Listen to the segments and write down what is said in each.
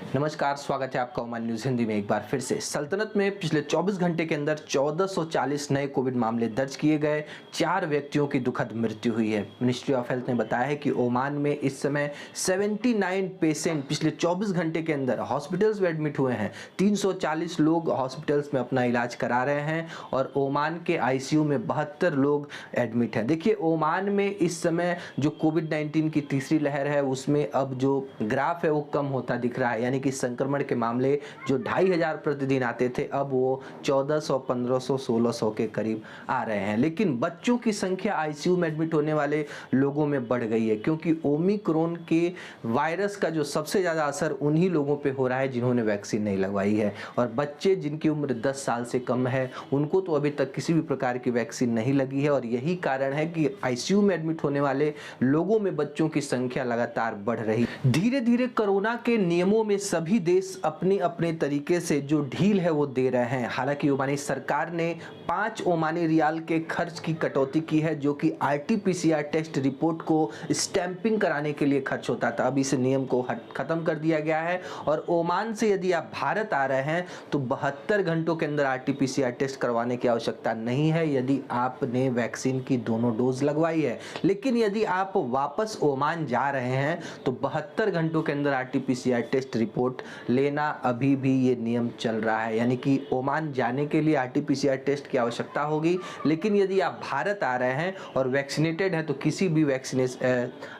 नमस्कार, स्वागत है आपका ओमान न्यूज़ हिंदी में एक बार फिर से। सल्तनत में पिछले 24 घंटे के अंदर 1440 नए कोविड मामले दर्ज किए गए, 4 व्यक्तियों की दुखद मृत्यु हुई है। मिनिस्ट्री ऑफ हेल्थ ने बताया है कि ओमान में इस समय 79 पेशेंट पिछले 24 घंटे के अंदर हॉस्पिटल्स में एडमिट हुए हैं। 340 लोग हॉस्पिटल्स में अपना इलाज करा रहे हैं और ओमान के आईसीयू में 72 लोग एडमिट हैं। देखिए, ओमान में इस समय जो कोविड-19 की तीसरी लहर है उसमें अब जो ग्राफ है वो कम होता दिख रहा है, यानी कि संक्रमण के मामले जो 2500 प्रतिदिन आते थे अब वो 1400, 1500, 1600 के करीब आ रहे हैं। लेकिन बच्चों की संख्या आईसीयू में एडमिट होने वाले लोगों में बढ़ गई है, क्योंकि ओमिक्रॉन के वायरस का जो सबसे ज़्यादा असर उन्हीं लोगों पे हो रहा है जिन्होंने वैक्सीन नहीं लगवाई है। और बच्चे जिनकी उम्र 10 साल से कम है उनको तो अभी तक किसी भी प्रकार की वैक्सीन नहीं लगी है और यही कारण है कि आईसीयू में एडमिट होने वाले लोगों में बच्चों की संख्या लगातार बढ़ रही है। धीरे धीरे कोरोना के नियमों में सभी देश अपने अपने तरीके से जो ढील है वो दे रहे हैं। हालांकि ओमानी सरकार ने 5 ओमानी रियाल के खर्च की कटौती की है, जो कि आरटीपीसीआर टेस्ट रिपोर्ट को स्टैंपिंग कराने के लिए खर्च होता था। अब इस नियम को खत्म कर दिया गया है और ओमान से यदि आप भारत आ रहे हैं तो 72 घंटों के अंदर आरटीपीसीआर टेस्ट करवाने की आवश्यकता नहीं है यदि आपने वैक्सीन की दोनों डोज लगवाई है। लेकिन यदि आप वापस ओमान जा रहे हैं तो 72 घंटों के अंदर आरटीपीसीआर टेस्ट रिपोर्ट लेना अभी भी ये नियम चल रहा है, यानी कि ओमान जाने के लिए आरटीपीसीआर टेस्ट की आवश्यकता होगी। लेकिन यदि आप भारत आ रहे हैं और वैक्सीनेटेड हैं तो किसी भी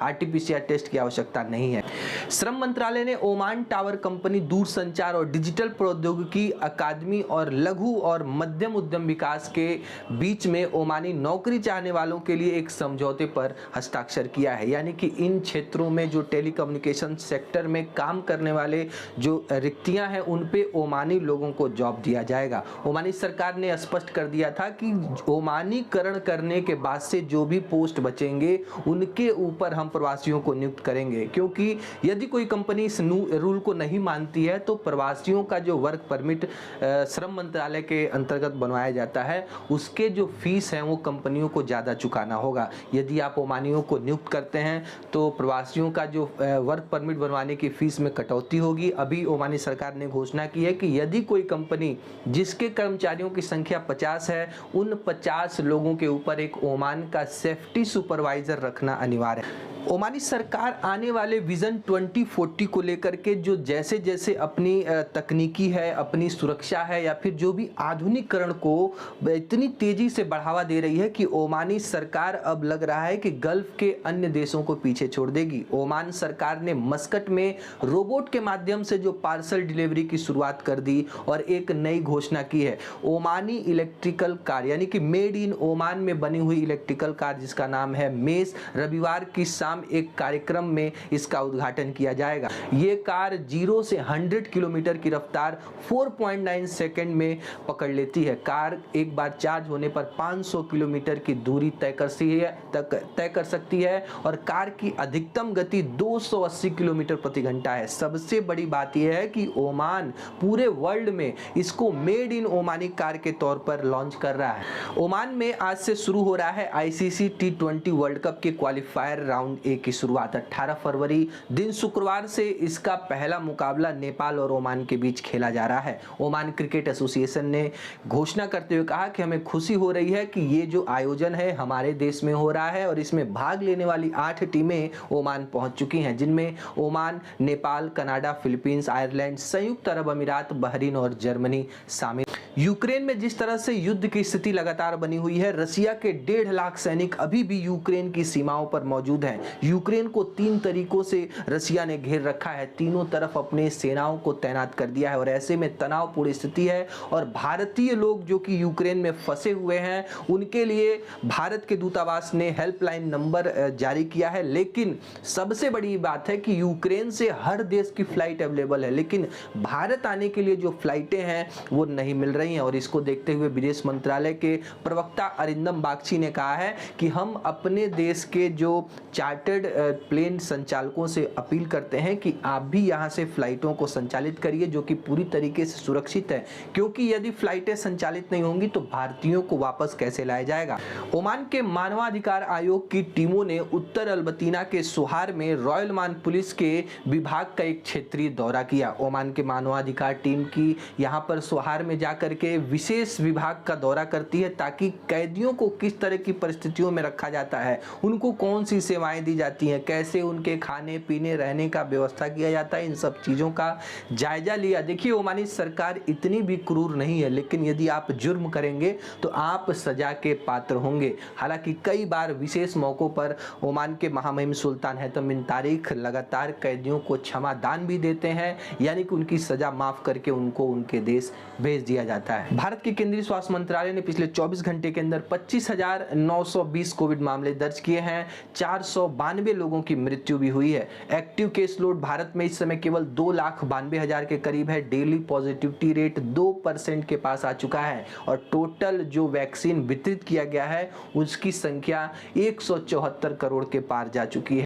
आरटीपीसीआर टेस्ट की आवश्यकता नहीं है। श्रम मंत्रालय ने ओमान टावर कंपनी, दूरसंचार और डिजिटल प्रौद्योगिकी अकादमी और लघु और मध्यम उद्यम विकास के बीच में ओमानी नौकरी चाहने वालों के लिए एक समझौते पर हस्ताक्षर किया है, यानी कि इन क्षेत्रों में जो टेलीकम्युनिकेशन सेक्टर में काम करने वाले जो रिक्तियां हैं उन पे ओमानी लोगों को जॉब दिया जाएगा। ओमानी सरकार ने स्पष्ट कर दिया था कि ओमानीकरण करने के बाद से जो भी पोस्ट बचेंगे उनके ऊपर हम प्रवासियों को नियुक्त करेंगे, क्योंकि यदि कोई कंपनी इस रूल को नहीं मानती है तो प्रवासियों का जो वर्क परमिट श्रम मंत्रालय के अंतर्गत बनवाया जाता है उसके जो फीस है वो कंपनियों को ज़्यादा चुकाना होगा। यदि आप ओमानियों को नियुक्त करते हैं तो प्रवासियों का जो वर्क परमिट बनवाने की फीस में कटौती होगी। अभी ओमानी सरकार ने घोषणा की है कि यदि कोई कंपनी जिसके कर्मचारियों की संख्या 50 है उन 50 लोगों के ऊपर एक ओमान का सेफ्टी सुपरवाइजर रखना अनिवार्य है। ओमानी सरकार आने वाले विजन 2040 को लेकर के जो जैसे जैसे अपनी तकनीकी है, अपनी सुरक्षा है या फिर जो भी आधुनिकीकरण को इतनी तेजी से बढ़ावा दे रही है कि ओमानी सरकार अब लग रहा है कि गल्फ के अन्य देशों को पीछे छोड़ देगी। ओमान सरकार ने मस्कट में रोबोट के माध्यम से जो पार्सल डिलीवरी की शुरुआत कर दी और एक नई घोषणा की है। ओमानी इलेक्ट्रिकल कार, यानी कि मेड इन ओमान में बनी हुई इलेक्ट्रिकल कार जिसका नाम है मेस, रविवार की एक कार्यक्रम में इसका उद्घाटन किया जाएगा। ये कार 0 से 100 किलोमीटर की रफ्तार 4.9 सेकंड में पकड़ लेती है। कार एक बार चार्ज होने पर 500 किलोमीटर की दूरी तय कर सकती है और कार की अधिकतम गति 280 किलोमीटर प्रति घंटा है। सबसे बड़ी बात यह है कि ओमान पूरे वर्ल्ड में इसको मेड इन ओमानी कार के तौर पर लॉन्च कर रहा है। ओमान में आज से शुरू हो रहा है आईसीसी T20 वर्ल्ड कप के क्वालिफायर राउंड एक की शुरुआत 18 फरवरी दिन शुक्रवार से इसका पहला मुकाबला नेपाल और ओमान के बीच खेला जा रहा है। ओमान क्रिकेट एसोसिएशन ने घोषणा करते हुए कहा कि हमें खुशी हो रही है कि ये जो आयोजन है हमारे देश में हो रहा है और इसमें भाग लेने वाली 8 टीमें ओमान पहुंच चुकी हैं, जिनमें Oman, Nepal, Canada, Philippines, Ireland, संयुक्त अरब अमीरात, बहरीन और जर्मनी शामिल। यूक्रेन में जिस तरह से युद्ध की स्थिति लगातार बनी हुई है, रसिया के 1.5 लाख सैनिक अभी भी यूक्रेन की सीमाओं पर मौजूद हैं। यूक्रेन को 3 तरीकों से रसिया ने घेर रखा है, तीनों तरफ अपने सेनाओं को तैनात कर दिया है और ऐसे में तनावपूर्ण स्थिति है। और भारतीय लोग जो कि यूक्रेन में फंसे हुए हैं उनके लिए भारत के दूतावास ने हेल्पलाइन नंबर जारी किया है। लेकिन सबसे बड़ी बात है कि यूक्रेन से हर देश की फ्लाइट अवेलेबल है, लेकिन भारत आने के लिए जो फ्लाइटें हैं वो नहीं मिल रही हैं और इसको देखते हुए विदेश मंत्रालय के प्रवक्ता अरिंदम बागची ने कहा है कि हम अपने देश के जो चार्टर्ड प्लेन संचालकों से अपील करते हैं कि आप भी यहां से फ्लाइटों को संचालित करिए जो कि पूरी तरीके से सुरक्षित है, क्योंकि यदि फ्लाइटें संचालित नहीं होंगी तो भारतीयों को वापस कैसे लाया जाएगा। ओमान के मानवाधिकार आयोग की टीमों ने उत्तर अल्बतीना के सुहार में रॉयल ओमान पुलिस के विभाग का एक क्षेत्रीय दौरा किया। ओमान के मानवाधिकार टीम की यहां पर सुहार में जाकर के विशेष विभाग का दौरा करती है ताकि कैदियों को किस तरह की परिस्थितियों में रखा जाता है, उनको कौन सी सेवाएं दी जाती हैं, कैसे उनके खाने पीने रहने का व्यवस्था किया जाता है, इन सब चीज़ों का जायजा लिया। देखिए, ओमानी सरकार इतनी भी क्रूर नहीं है, लेकिन यदि आप जुर्म करेंगे तो आप सजा के पात्र होंगे। हालांकि कई बार विशेष मौकों पर ओमान के महामहिम सुल्तान हैतम बिन तारिक लगातार कैदियों को क्षमा दान भी देते हैं, यानी कि उनकी सजा माफ करके उनको उनके देश भेज दिया जाता है। भारत के केंद्रीय स्वास्थ्य मंत्रालय ने पिछले 24 घंटे के अंदर 25,920 कोविड मामले दर्ज किए हैं। 492 लोगों की मृत्यु भी हुई है। एक्टिव केस लोड भारत में इस समय केवल 2,92,000 के करीब है। डेली पॉजिटिविटी रेट 2% के पास आ चुका है और टोटल जो वैक्सीन वितरित किया गया है उसकी संख्या 174 करोड़ के पार जा चुकी है।